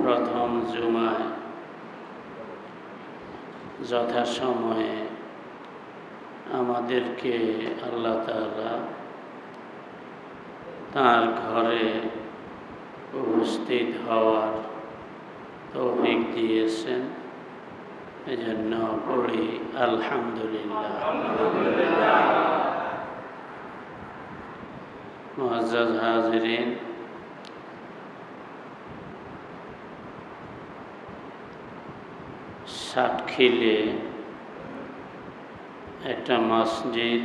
প্রথম জুমায় যথাসময়ে আমাদেরকে আল্লাহ তাআলা তাঁর ঘরে উপস্থিত হওয়ার তৌফিক দিয়েছেন। এজন্য পড়ি আলহামদুলিল্লাহ। মুআজ্জাজ হাজিরিন, সাতখিলে একটা মসজিদ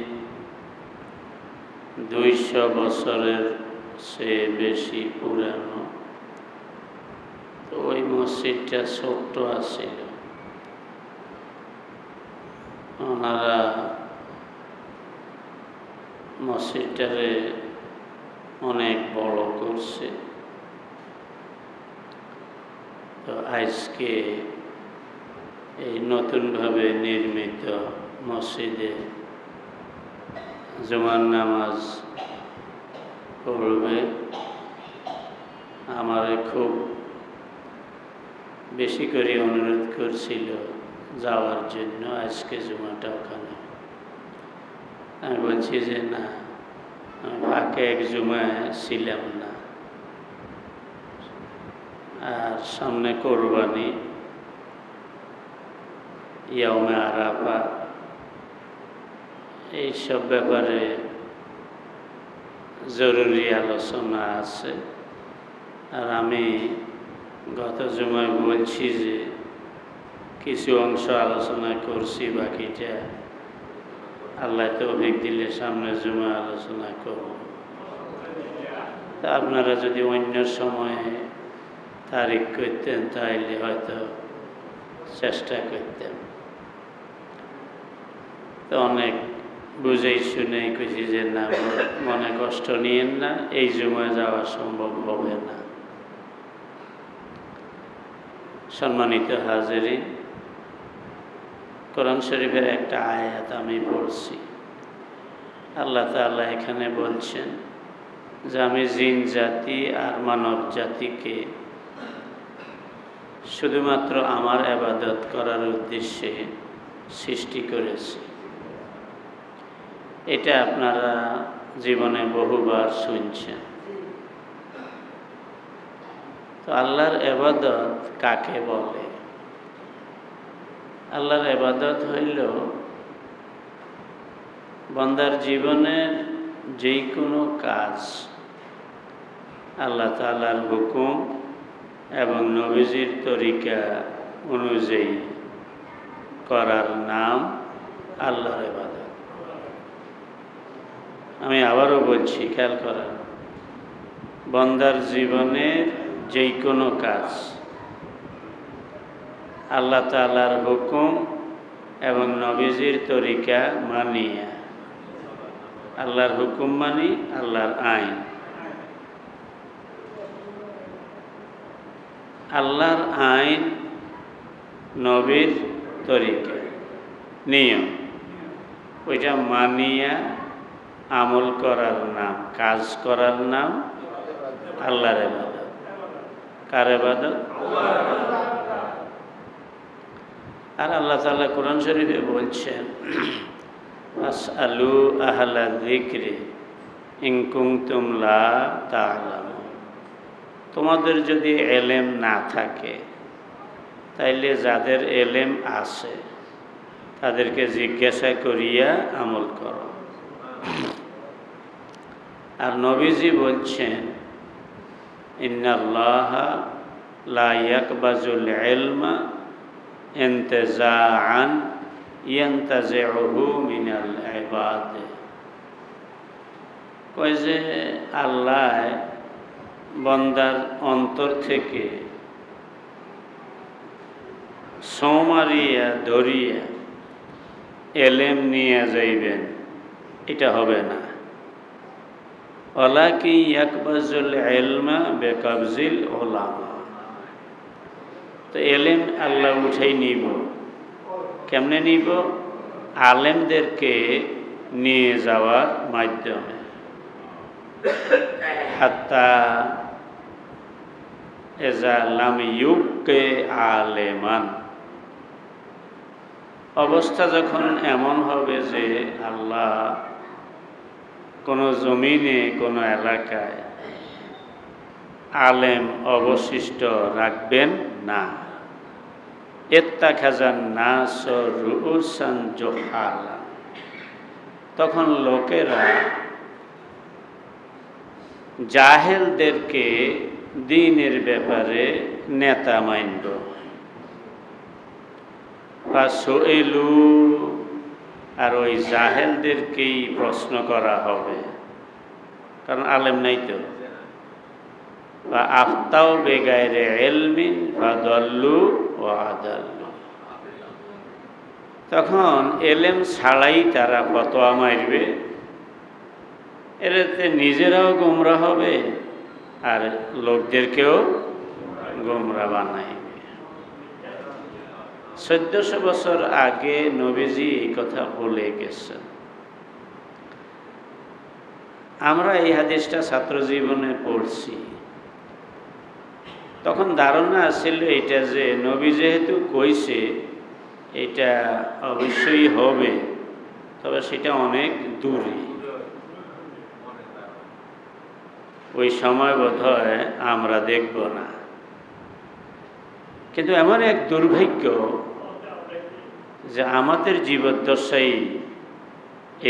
200 বছরের চেয়ে বেশি পুরানো। তো ওই মসজিদটা ছোট্ট আছিল। ওনারা মসজিদটারে অনেক বড় করছে। তো আজকে এই নতুনভাবে নির্মিত মসজিদে জুমার নামাজ পড়বে। আমারে খুব বেশি করে অনুরোধ করছিল যাওয়ার জন্য আজকে জুমাটা ওখানে। আমি বলছি যে না, আমি ফাঁকে এক জুমায় ছিলাম না, আর সামনে কোরবানি, ইয়াউমে আরাফা, এইসব ব্যাপারে জরুরি আলোচনা আছে। আর আমি গত জুমায় বলছি যে কিছু অংশ আলোচনা করছি, বাকিটা আল্লাহ তৌফিক দিলে সামনে জুমায় আলোচনা করব। তা আপনারা যদি অন্য সময়ে তারিখ করতেন তাহলে হয়তো চেষ্টা করতেন। তো অনেক বুঝেই শুনেই কইছি যে না, মনে কষ্ট নিয়েন না, এই জুমায় যাওয়া সম্ভব হবে না। সম্মানিত হাজিরিন, কোরআন শরীফের একটা আয়াত আমি পড়ছি। আল্লাহ তাআলা এখানে বলছেন যে আমি জিন জাতি আর মানব জাতিকে শুধুমাত্র আমার ইবাদত করার উদ্দেশ্যে সৃষ্টি করেছি। এটা আপনারা জীবনে বহুবার শুনছেন। তো আল্লাহর ইবাদত কাকে বলে? আল্লাহর ইবাদত হইল বান্দার জীবনের যেই কোনো কাজ আল্লাহ তাআলার হুকুম এবং নবীজির তরিকা অনুযায়ী করার নাম আল্লাহর ইবাদত। আমি আবারও বলছি, খেয়াল করেন, বান্দার জীবনের যেই কোনো কাজ আল্লাহ তাআলার হুকুম এবং নবীজির তরিকা মানিয়া, আল্লাহর হুকুম মানি, আল্লাহর আইন, আল্লাহর আইন, নবীর তরিকা, নিয়ম, ওইটা মানিয়া আমল করার নাম, কাজ করার নাম আল্লাহর ইবাদত। কার ইবাদত? আর আল্লাহ তাআলা কোরআন শরীফে বলছেন, আসআলু আহলা যিকরি ইন কুনতুম লা তা'লামুন। তোমাদের যদি এলেম না থাকে তাইলে যাদের এলেম আছে তাদেরকে জিজ্ঞাসা করিয়া আমল করো। আর নবীজি বলছেন, ইন্নাল্লাহা লা ইয়াকবাজুল ইলমা ইনতিজাআন ইয়ানতাজিউহু মিনাল ইবাদ। কয় যে আল্লাহ বান্দার অন্তর থেকে সমারিয়া ধরিয়া এলেম নিয়ে যাইবেন, এটা হবে না। ওয়ালাকিন ইয়াকবাজুল ইলমা বিকাবজিল উলামা। তো এলেম আল্লাহ উঠাই নিব। কেমনে নিব? আলেমদেরকে নিয়ে যাওয়ার মাধ্যমে। হাত্তা এজা লাম ইউবকে আলেমান, অবস্থা যখন এমন হবে যে আল্লাহ কোনো জমিনে কোনো এলাকায় আলেম অবশিষ্ট রাখবেন না। ইত্তাখাযান নাস রুউসান জুহালা, তখন লোকেরা জাহেলদেরকে দ্বীনের ব্যাপারে নেতা মানব। ফাসুইলু, আর ওই জাহেলদেরকেই প্রশ্ন করা হবে, কারণ আলেম নাই তো। বা আফতাও বেগায়রে ইলমিন ফাদাল্লু ওয়া আদাল্লু, তখন এলেম ছাড়াই তারা ফতোয়া মারবে, এতে নিজেরাও গোমরা হবে আর লোকদেরকেও গোমরা বানাইবে। 1400 বছর আগে নবীজি এই কথা বলে গেছেন। আমরা এই হাদিসটা ছাত্র জীবনে পড়ছি, তখন ধারণা ছিল এটা যে নবী যেহেতু কইছে এটা অবশ্যই হবে, তবে সেটা অনেক দূরে, ওই সময় বোধহয় আমরা দেখব না। কিন্তু এমন এক দুর্ভাগ্য যে আমাদের জীবদ্দশায়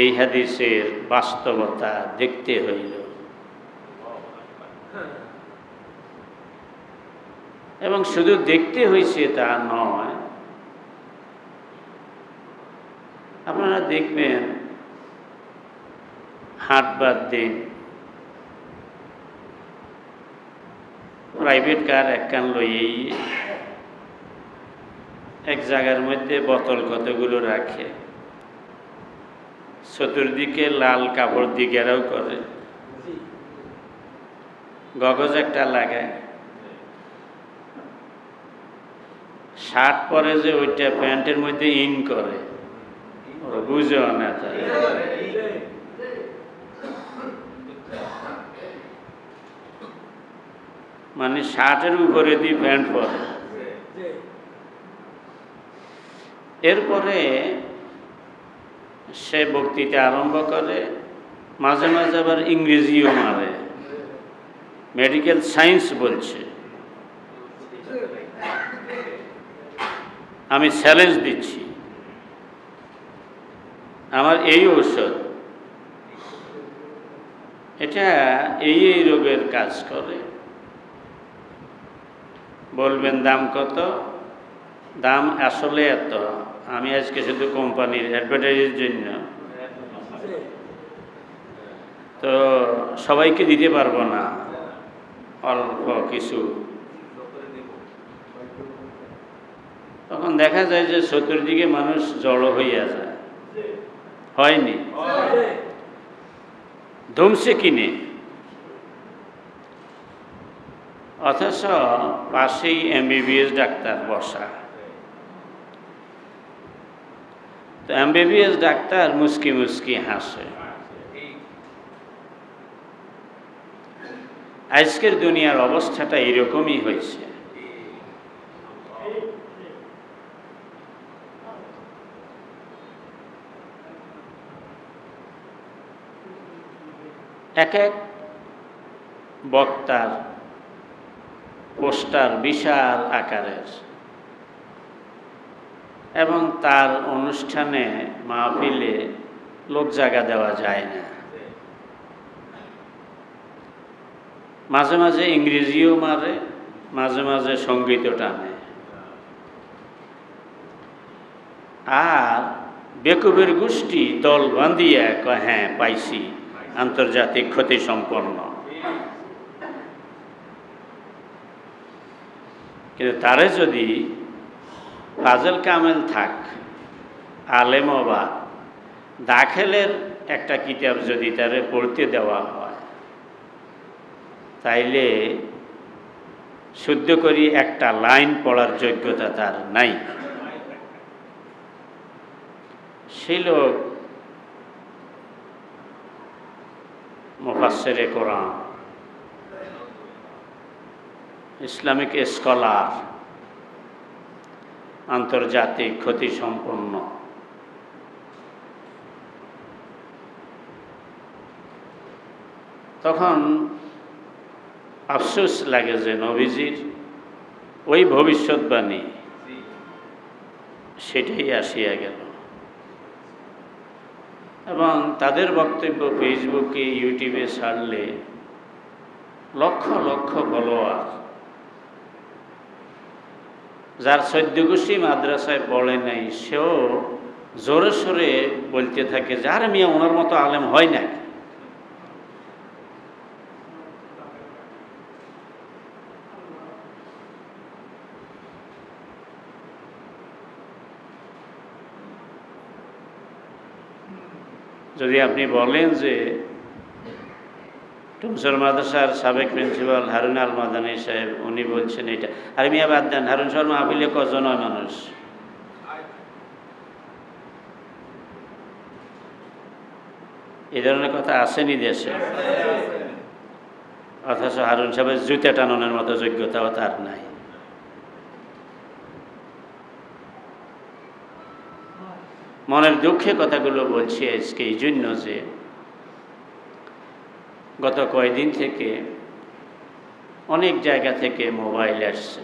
এই হাদিসের বাস্তবতা দেখতে হইল, এবং শুধু দেখতে হয়েছে তা নয়, আপনারা দেখবেন হাটবার দিন প্রাইভেট কার একখান লইয়েই এক জায়গার মধ্যে বোতল কতগুলো রাখে, চতুর্দিকে লাল কাপড় দিয়ে ঘেরাও করে, গগজ একটা লাগায়, শার্ট পরে যে ওইটা প্যান্টের মধ্যে ইন করে, ওরা বুঝেও না তাই। মানে শার্টের উপরে দিয়ে প্যান্ট পরে। এরপরে সে বক্তৃতা আরম্ভ করে, মাঝে মাঝে আবার ইংরেজিও মারে, মেডিকেল সায়েন্স বলছে। আমি চ্যালেঞ্জ দিচ্ছি, আমার এই ঔষধ এটা এই রোগের কাজ করে, বলবেন দাম কত, দাম আসলে এত, আমি আজকে শুধু কোম্পানির অ্যাডভার্টাইজের জন্য তো সবাইকে দিতে পারবো না, অল্প কিছু। তখন দেখা যায় যে চতুর্দিকে মানুষ জড়ো হইয়া যায়, হয়নি ধুমসে কিনে, অথচ পাশেই এমবিবিএস ডাক্তার বসা। তো এমবিবিএস ডাক্তার মুস্কি মুস্কি হাসে। আজকের দুনিয়ার অবস্থাটা এরকমই হয়েছে। এক এক বক্তার পোস্টার বিশাল আকারের, এবং তার অনুষ্ঠানে মাহফিলে লোক জায়গা দেওয়া যায় না। মাঝে মাঝে ইংরেজিও মারে, মাঝে মাঝে সঙ্গীতও টানে, আর বেকুবের গোষ্ঠী দল বাঁধিয়া কয় হ্যাঁ পাইছি আন্তর্জাতিক খ্যাতি সম্পন্ন। কিন্তু তারে যদি ফাজল কামেল থাক, আলেম বা দাখিলের একটা কিতাব যদি তারে পড়তে দেওয়া হয়, তাইলে শুদ্ধ করি একটা লাইন পড়ার যোগ্যতা তার নাই। সেই লোক মুফাসসিরে কোরআন, ইসলামিক স্কলার, আন্তর্জাতিক খ্যাতিসম্পন্ন। তখন আফসোস লাগে যে নবীজির ওই ভবিষ্যৎবাণী সেটাই আসিয়া গেল। এবং তাদের বক্তব্য ফেসবুকে, ইউটিউবে ছাড়লে লক্ষ লক্ষ ফলোয়ার, যার 14 গোষ্ঠী মাদ্রাসায় পড়ে নাই সেও জোরে সোরে বলতে থাকে যে আরে মিয়া ওনার মতো আলেম হয় নাকি। যদি আপনি বলেন যে টুমসর মাদ্রাসার সাবেক প্রিন্সিপাল হারুন আল মাদানী সাহেব উনি বলছেন এটা, আরে মিয়া বাদ দেন, হারুন সাহেব মাহফিলে কজন হয় মানুষ? এই ধরনের কথা আসেনি দেশে, অথচ হারুন সাহেবের জুতা টানানোর মতো যোগ্যতাও তার নাই। মনের দুঃখে কথাগুলো বলছি আজকে এই জন্য যে গত কয়েকদিন থেকে অনেক জায়গা থেকে মোবাইল আসছে।